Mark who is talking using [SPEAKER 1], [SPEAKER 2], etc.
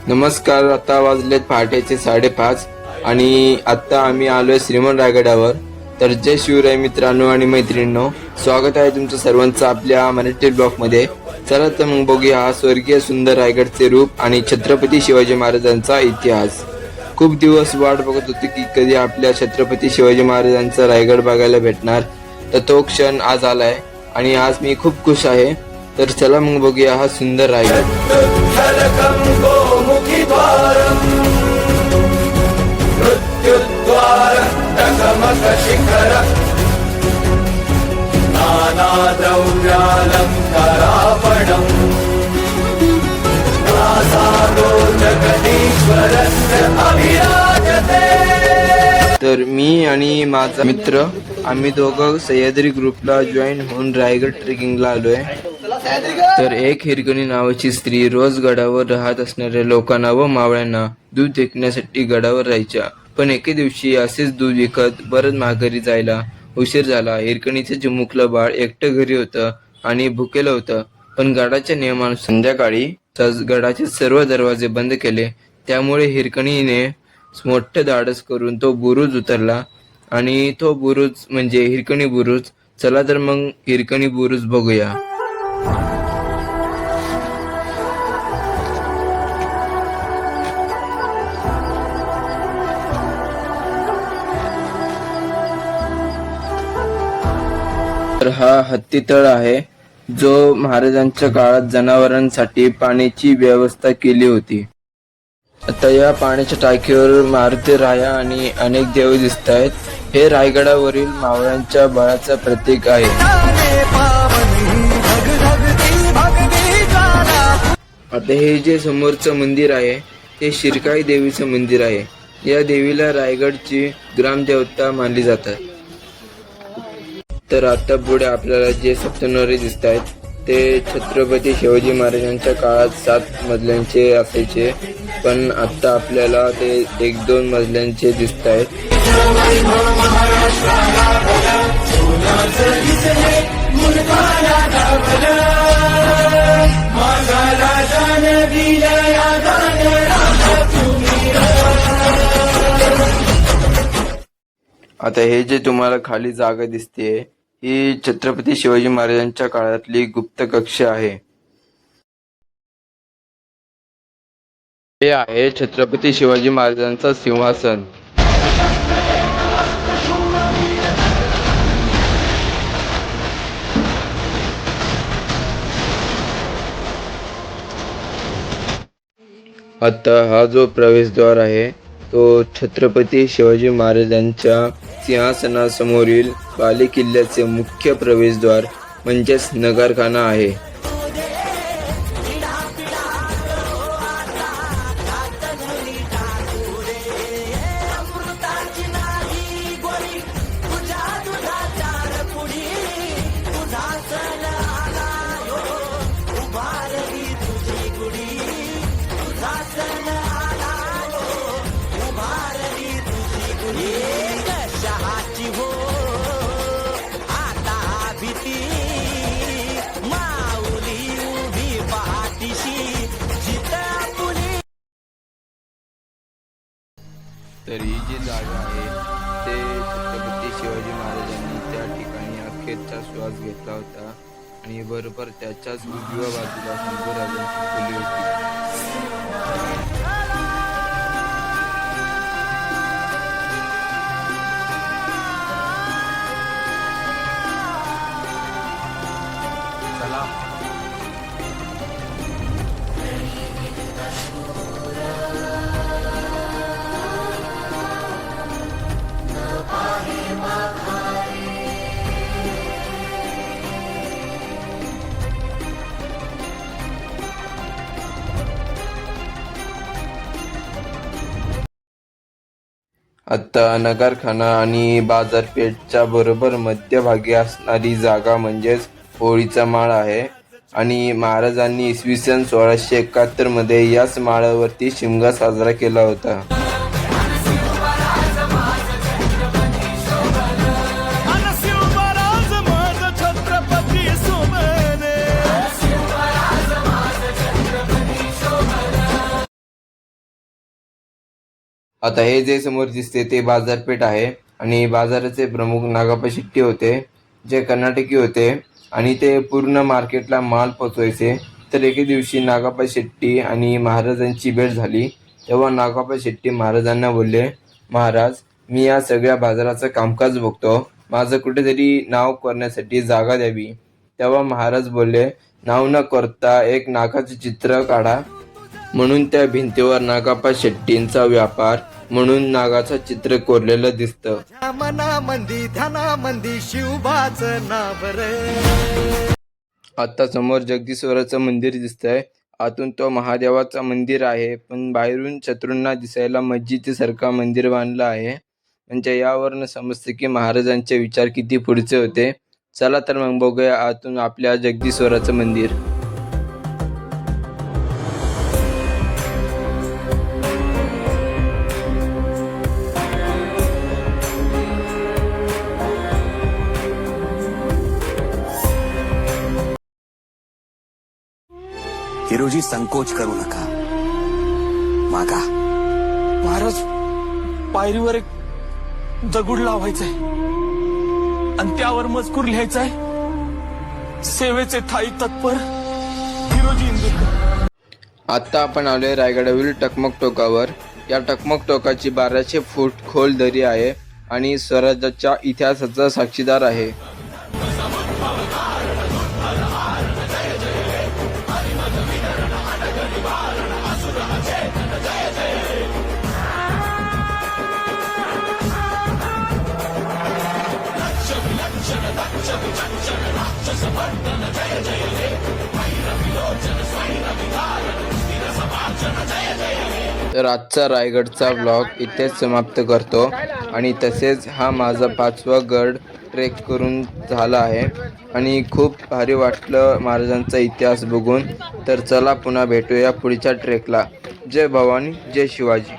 [SPEAKER 1] नमस्कार. आता वाजलेत पहाटेचे 5:30 आणि आता आम्ही आलोय श्रीमंत रायगडावर. तर जय शिवराय मित्रांनो आणि मैत्रिणींनो, स्वागत आहे तुमचं सर्वांचं आपल्या मराठी ब्लॉग मध्ये. चला तर मग बघूया हा स्वर्गीय सुंदर रायगडचे रूप आणि छत्रपती शिवाजी महाराजांचा इतिहास. खूप दिवस वाट बघत होती की कधी आपल्या छत्रपती शिवाजी महाराजांचा रायगड बघायला भेटणार. तर तो क्षण आज आलाय आणि आज मी खूप खुश आहे. तर चला मग बघूया हा सुंदर रायगड. तर मी आणि माझा मित्र आम्ही दोघं सह्याद्री ग्रुपला जॉईन होऊन रायगड ट्रेकिंगला आलोय. तर एक हिरकणी नावाची स्त्री रोज गडावर राहत असणाऱ्या लोकांना व मावळ्यांना दूध विकण्यासाठी गडावर राहायच्या. पण एके दिवशी असेच दूध विकत परत माघारी जायला उशीर झाला. हिरकणीचं चिमुकलं बाळ एकटं घरी होतं आणि भुकेलं होतं. पण गडाच्या नियमानुसार संध्याकाळी गडाचे सर्व दरवाजे बंद केले. त्यामुळे हिरकणीने मोठं धाडस करून तो बुरुज उतरला आणि तो बुरुज म्हणजे हिरकणी बुरुज. चला तर मग हिरकणी बुरुज बघूया. तर हा हत्तीतळ आहे जो महाराजांच्या काळात जनावरांसाठी पाण्याची व्यवस्था केली होती. आता या पाण्याच्या टाकीवर मारुती राया आणि अनेक देव दिसत आहेत. हे रायगडावरील मावळ्यांच्या बळाचं प्रतीक आहे. आता हे जे समोरचं मंदिर आहे ते शिरकाई देवीचं मंदिर आहे. या देवीला रायगडची ग्रामदेवता मानली जातात. तर आता पुढे आपल्याला जे सप्तनगरी दिसत आहेत ते छत्रपती शिवाजी महाराजांच्या काळात 7 मजल्यांचे असायचे, पण आता आपल्याला ते 1-2 मजल्यांचे दिसत आहेत. आता हे जे तुम्हाला खाली जागा दिसते ही छत्रपती शिवाजी महाराजांच्या काळातली गुप्त कक्ष आहे. हे आहे छत्रपती शिवाजी महाराजांचा सिंहासन. आता हा जो प्रवेशद्वार आहे तो छत्रपती शिवाजी महाराजांच्या सिंहासनासमोरील बालेकिल्ल्याचे मुख्य प्रवेशद्वार म्हणजेच नगारखाना आहे. तर ही जी जागा आहे ते छत्रपती शिवाजी महाराजांनी त्या ठिकाणी अखेरचा श्वास घेतला होता आणि बरोबर त्याच्याच उजव्या बाजूला शंभूराजांची खोली होती. आता नगारखाना आणि बाजारपेठच्या बरोबर मध्यभागी असणारी जागा म्हणजेच होळीचा माळ आहे आणि महाराजांनी इसवी सन 1671 मध्ये याच माळावरती शिमगा साजरा केला होता. आता हे जे समोर दिसते ते बाजारपेठ आहे आणि बाजाराचे प्रमुख नागाप्पा शेट्टी होते, जे कर्नाटकी होते आणि ते पूर्ण मार्केटला माल पोचवायचे. तर एके दिवशी नागाप्पा शेट्टी आणि महाराजांची भेट झाली. तेव्हा नागाप्पा शेट्टी महाराजांना बोलले, महाराज, मी या सगळ्या बाजाराचं कामकाज बघतो, माझं कुठेतरी नाव करण्यासाठी जागा द्यावी. तेव्हा महाराज बोलले, नाव न करता एक नागाचे चित्र काढा. म्हणून त्या भिंतीवर नागाप्पा शेट्टींचा व्यापार म्हणून नागाचं चित्र कोरलेलं दिसतं.
[SPEAKER 2] मनामंदी ध्यानामंदी शिवबाचं नाव रे.
[SPEAKER 1] आता समोर जगदीश्वराचं मंदिर दिसतंय. आतून तो महादेवाचं मंदिर आहे, पण बाहेरून शत्रूंना दिसायला मस्जिदीसारखा मंदिर बांधलं आहे. म्हणजे यावरनं समजतं की महाराजांचे विचार किती पुढचे होते. चला तर मग बघूया आतून आपल्या जगदीश्वराचं मंदिर.
[SPEAKER 3] हिरोजी, संकोच करू नका, मागा.
[SPEAKER 4] महाराज, पायरीवर एक दगड लावायचाय आणि त्यावर मजकूर लिहायचाय, सेवेचे थाई तत्पर हिरोजी इंदुरकर.
[SPEAKER 1] आता आपण आलोय रायगडावरील टकमक टोकावर. या टकमक टोकाची 1200 फूट खोल दरी आहे आणि स्वराज्याच्या इतिहासाचा साक्षीदार आहे. तर आजचा रायगडचा व्लॉग इथेच समाप्त करतो आणि तसेच हा माझा 5वा गड ट्रेक करून झाला आहे आणि खूप भारी वाटलं महाराजांचा इतिहास बघून. तर चला पुन्हा भेटूया पुढच्या ट्रेकला. जय भवानी, जय शिवाजी.